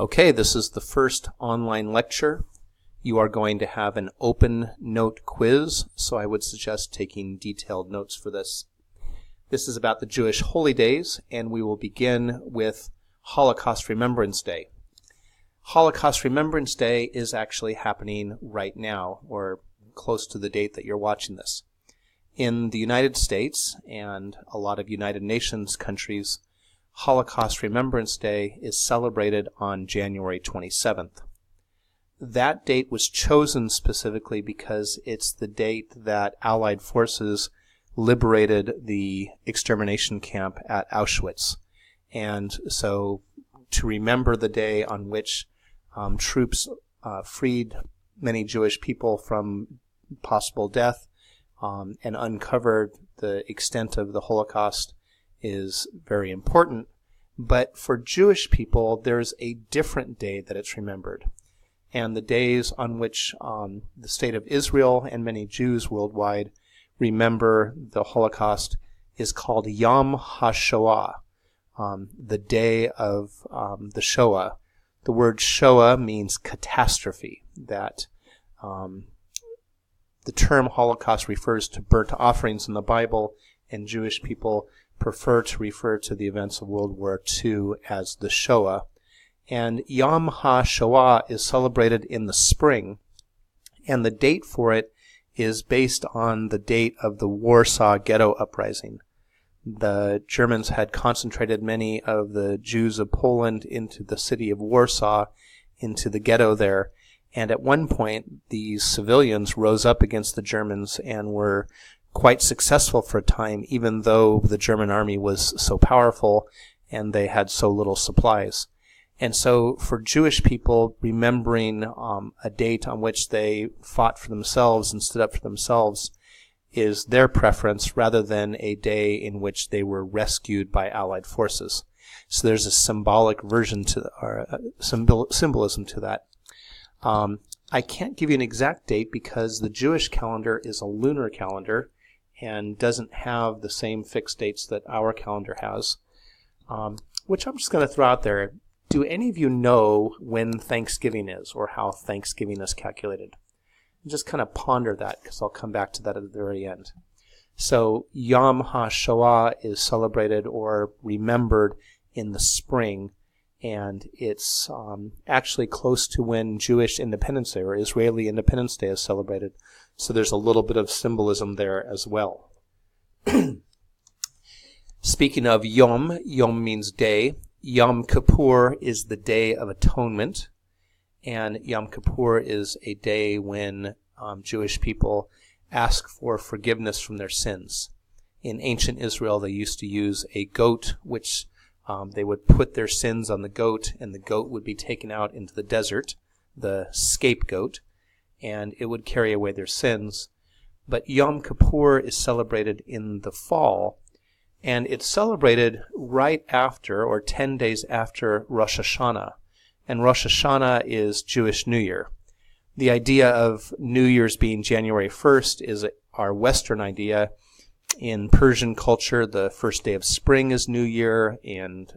Okay, this is the first online lecture. You are going to have an open note quiz, so I would suggest taking detailed notes for this. This is about the Jewish holy days, and we will begin with Holocaust Remembrance Day. Holocaust Remembrance Day is actually happening right now, or close to the date that you're watching this. In the United States and a lot of United Nations countries, Holocaust Remembrance Day is celebrated on January 27th. That date was chosen specifically because it's the date that Allied forces liberated the extermination camp at Auschwitz. And so to remember the day on which troops freed many Jewish people from possible death and uncovered the extent of the Holocaust is very important. But for Jewish people, there's a different day that it's remembered. And the days on which the state of Israel and many Jews worldwide remember the Holocaust is called Yom HaShoah, the day of the Shoah. The word Shoah means catastrophe, that the term Holocaust refers to burnt offerings in the Bible, and Jewish people prefer to refer to the events of World War II as the Shoah. And Yom HaShoah is celebrated in the spring, and the date for it is based on the date of the Warsaw Ghetto Uprising. The Germans had concentrated many of the Jews of Poland into the city of Warsaw, into the ghetto there, and at one point these civilians rose up against the Germans and were quite successful for a time, even though the German army was so powerful and they had so little supplies. And so for Jewish people, remembering a date on which they fought for themselves and stood up for themselves is their preference rather than a day in which they were rescued by Allied forces. So there's a symbolic version to, or symbolism to that. I can't give you an exact date because the Jewish calendar is a lunar calendar and doesn't have the same fixed dates that our calendar has, which I'm just going to throw out there. Do any of you know when Thanksgiving is or how Thanksgiving is calculated? Just kind of ponder that because I'll come back to that at the very end. So Yom HaShoah is celebrated or remembered in the spring, and it's actually close to when Jewish Independence Day or Israeli Independence Day is celebrated. So there's a little bit of symbolism there as well. Speaking of Yom, Yom means day. Yom Kippur is the Day of Atonement, and Yom Kippur is a day when Jewish people ask for forgiveness from their sins. In ancient Israel, they used to use a goat, which they would put their sins on the goat, and the goat would be taken out into the desert, the scapegoat, and it would carry away their sins. But Yom Kippur is celebrated in the fall, and it's celebrated right after, or 10 days after, Rosh Hashanah. And Rosh Hashanah is Jewish New Year. The idea of New Year's being January 1st is our Western idea. In Persian culture, the first day of spring is New Year, and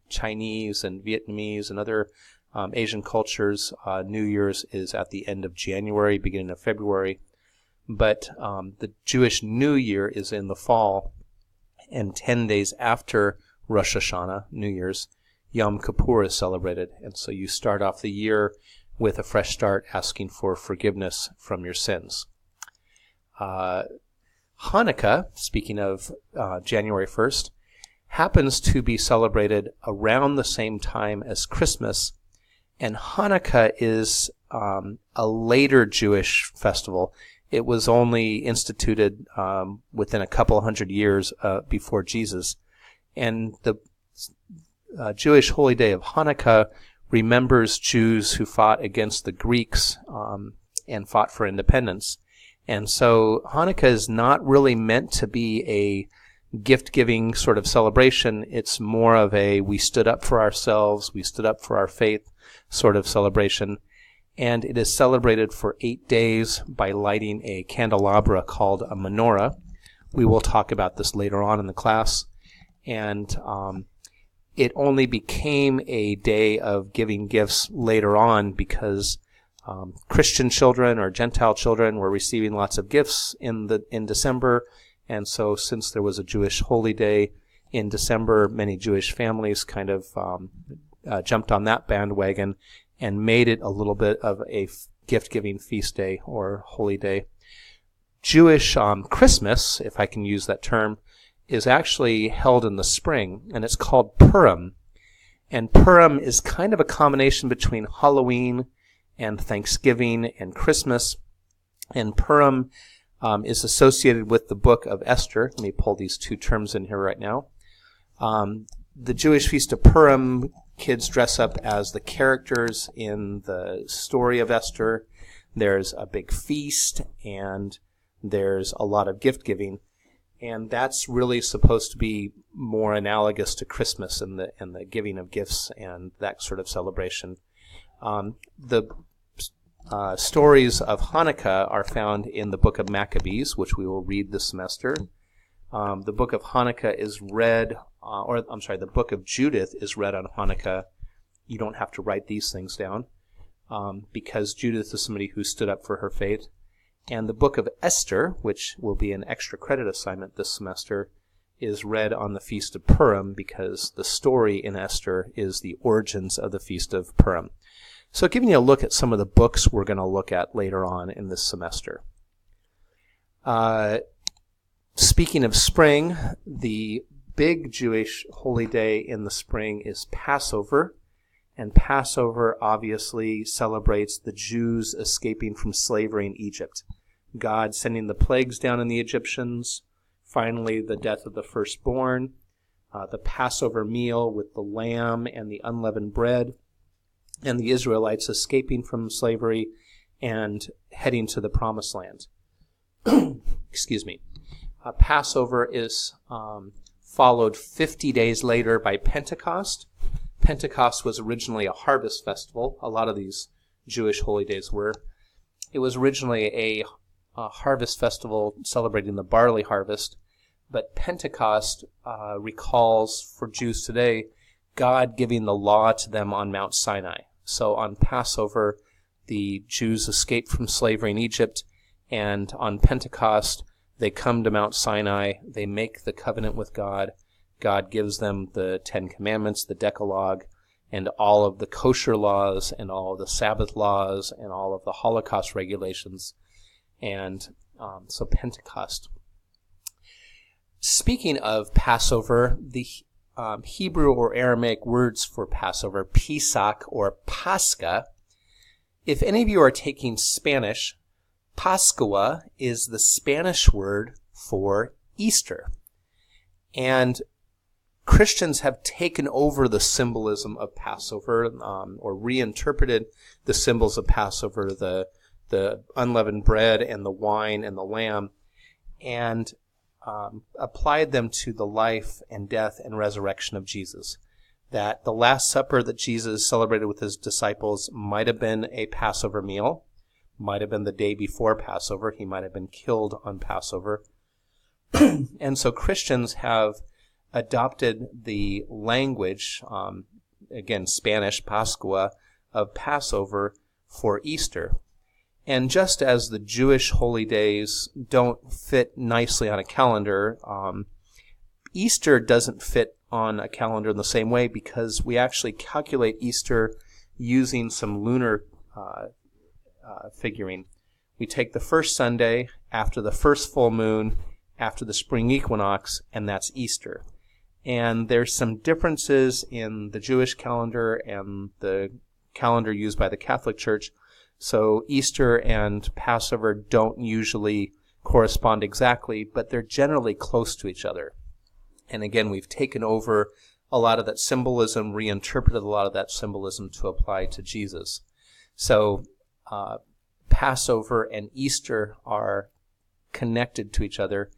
Chinese and Vietnamese and other Asian cultures, New Year's is at the end of January, beginning of February. But the Jewish New Year is in the fall, and 10 days after Rosh Hashanah, New Year's, Yom Kippur is celebrated. And so you start off the year with a fresh start, asking for forgiveness from your sins. Hanukkah, speaking of January 1st, happens to be celebrated around the same time as Christmas, and Hanukkah is a later Jewish festival. It was only instituted within a couple hundred years before Jesus, and the Jewish holy day of Hanukkah remembers Jews who fought against the Greeks and fought for independence. And so Hanukkah is not really meant to be a gift-giving sort of celebration. It's more of a we stood up for ourselves, we stood up for our faith sort of celebration. And it is celebrated for 8 days by lighting a candelabra called a menorah. We will talk about this later on in the class. And it only became a day of giving gifts later on because Christian children or Gentile children were receiving lots of gifts in December. And so since there was a Jewish holy day in December, many Jewish families kind of jumped on that bandwagon and made it a little bit of a gift-giving feast day or holy day. Jewish Christmas, if I can use that term, is actually held in the spring, and it's called Purim. And Purim is kind of a combination between Halloween and Thanksgiving and Christmas. And Purim is associated with the book of Esther. Let me pull these two terms in here right now. The Jewish Feast of Purim, kids dress up as the characters in the story of Esther. There's a big feast, and there's a lot of gift giving. And that's really supposed to be more analogous to Christmas and the giving of gifts and that sort of celebration. The stories of Hanukkah are found in the book of Maccabees, which we will read this semester. The book of Hanukkah is read, the book of Judith is read on Hanukkah. You don't have to write these things down because Judith is somebody who stood up for her faith. And the book of Esther, which will be an extra credit assignment this semester, is read on the Feast of Purim because the story in Esther is the origins of the Feast of Purim. So giving you a look at some of the books we're going to look at later on in this semester. Speaking of spring, the big Jewish holy day in the spring is Passover. And Passover obviously celebrates the Jews escaping from slavery in Egypt. God sending the plagues down on the Egyptians, finally the death of the firstborn, the Passover meal with the lamb and the unleavened bread, and the Israelites escaping from slavery and heading to the Promised Land. Excuse me. Passover is followed 50 days later by Pentecost. Pentecost was originally a harvest festival. A lot of these Jewish holy days were. It was originally a harvest festival celebrating the barley harvest, but Pentecost recalls for Jews today God giving the law to them on Mount Sinai. So on Passover, the Jews escaped from slavery in Egypt, and on Pentecost, they come to Mount Sinai, they make the covenant with God. God gives them the Ten Commandments, the Decalogue, and all of the kosher laws, and all of the Sabbath laws, and all of the Holocaust regulations. And so Pentecost. Speaking of Passover, the Hebrew or Aramaic words for Passover, Pesach or Pascha. If any of you are taking Spanish, Pascua is the Spanish word for Easter. And Christians have taken over the symbolism of Passover or reinterpreted the symbols of Passover, the unleavened bread and the wine and the lamb, and applied them to the life and death and resurrection of Jesus. That the Last Supper that Jesus celebrated with his disciples might have been a Passover meal, might have been the day before Passover. He might have been killed on Passover. And so Christians have adopted the language, again, Spanish, Pascua, of Passover for Easter. And just as the Jewish holy days don't fit nicely on a calendar, Easter doesn't fit on a calendar in the same way because we actually calculate Easter using some lunar figuring. We take the first Sunday after the first full moon, after the spring equinox, and that's Easter. And there's some differences in the Jewish calendar and the calendar used by the Catholic Church. So Easter and Passover don't usually correspond exactly, but they're generally close to each other. And again, we've taken over a lot of that symbolism, reinterpreted a lot of that symbolism to apply to Jesus. So Passover and Easter are connected to each other.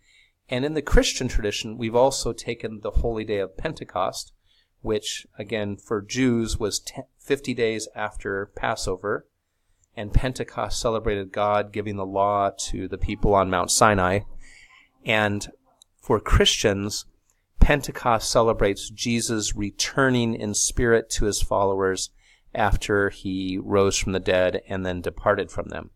And in the Christian tradition, we've also taken the holy day of Pentecost, which, again, for Jews was 50 days after Passover. And Pentecost celebrated God giving the law to the people on Mount Sinai. And for Christians, Pentecost celebrates Jesus returning in spirit to his followers after he rose from the dead and then departed from them.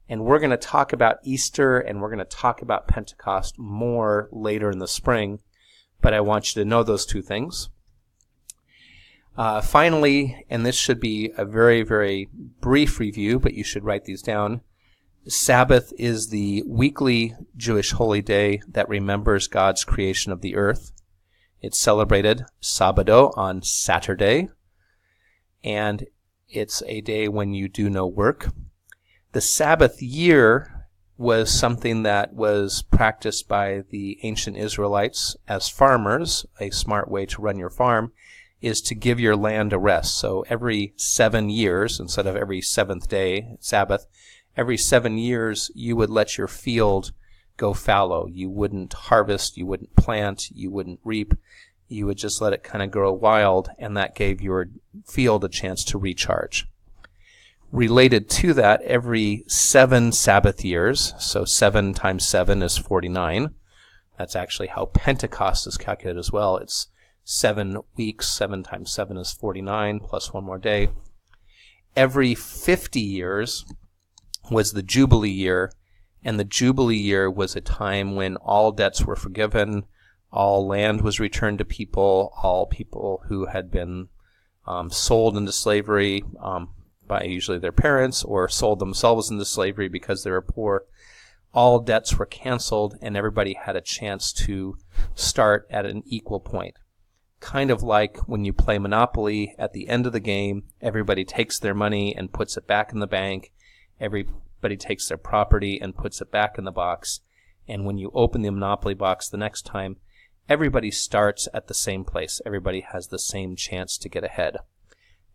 And we're going to talk about Easter and we're going to talk about Pentecost more later in the spring, but I want you to know those two things. Finally, and this should be a very, very brief review, but you should write these down. Sabbath is the weekly Jewish holy day that remembers God's creation of the earth. It's celebrated Sabado on Saturday, and it's a day when you do no work. The Sabbath year was something that was practiced by the ancient Israelites as farmers. A smart way to run your farm is to give your land a rest. So every 7 years, instead of every seventh day, Sabbath, every 7 years you would let your field go fallow. You wouldn't harvest, you wouldn't plant, you wouldn't reap. You would just let it kind of grow wild, and that gave your field a chance to recharge. Related to that, every 7 Sabbath years, so 7 times 7 is 49. That's actually how Pentecost is calculated as well. It's 7 weeks, 7 times 7 is 49, plus one more day. Every 50 years was the Jubilee year, and the Jubilee year was a time when all debts were forgiven, all land was returned to people, all people who had been sold into slavery by usually their parents or sold themselves into slavery because they were poor, all debts were canceled and everybody had a chance to start at an equal point. Kind of like when you play Monopoly, at the end of the game, everybody takes their money and puts it back in the bank. Everybody takes their property and puts it back in the box. And when you open the Monopoly box the next time, everybody starts at the same place. Everybody has the same chance to get ahead.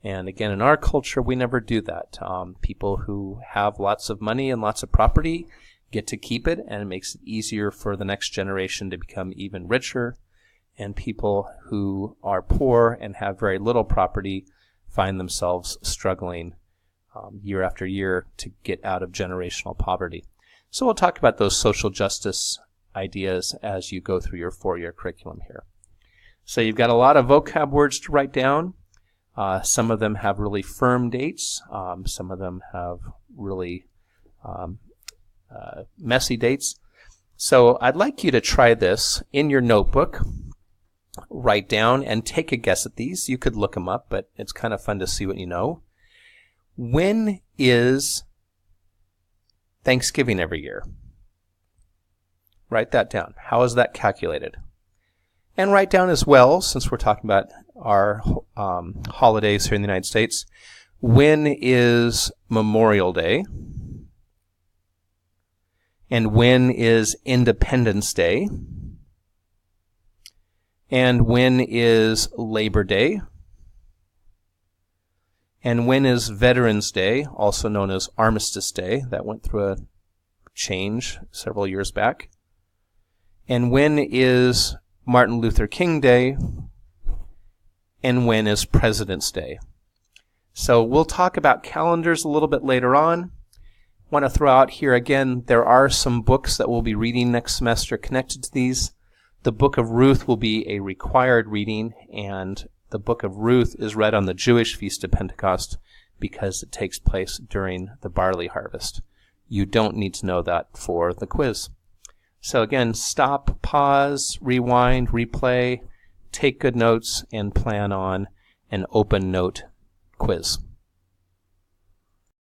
And again, in our culture, we never do that. People who have lots of money and lots of property get to keep it, and it makes it easier for the next generation to become even richer. And people who are poor and have very little property find themselves struggling year after year to get out of generational poverty. So we'll talk about those social justice ideas as you go through your 4-year curriculum here. So you've got a lot of vocab words to write down. Some of them have really firm dates. Some of them have really messy dates. So I'd like you to try this in your notebook. Write down and take a guess at these. You could look them up, but it's kind of fun to see what you know. When is Thanksgiving every year? Write that down. How is that calculated? And write down as well, since we're talking about our holidays here in the United States, when is Memorial Day? And when is Independence Day? And when is Labor Day? And when is Veterans Day, also known as Armistice Day? That went through a change several years back. And when is Martin Luther King Day? And when is President's Day? So we'll talk about calendars a little bit later on. I want to throw out here again, there are some books that we'll be reading next semester connected to these. The Book of Ruth will be a required reading, and the Book of Ruth is read on the Jewish Feast of Pentecost because it takes place during the barley harvest. You don't need to know that for the quiz. So again, stop, pause, rewind, replay, take good notes, and plan on an open note quiz.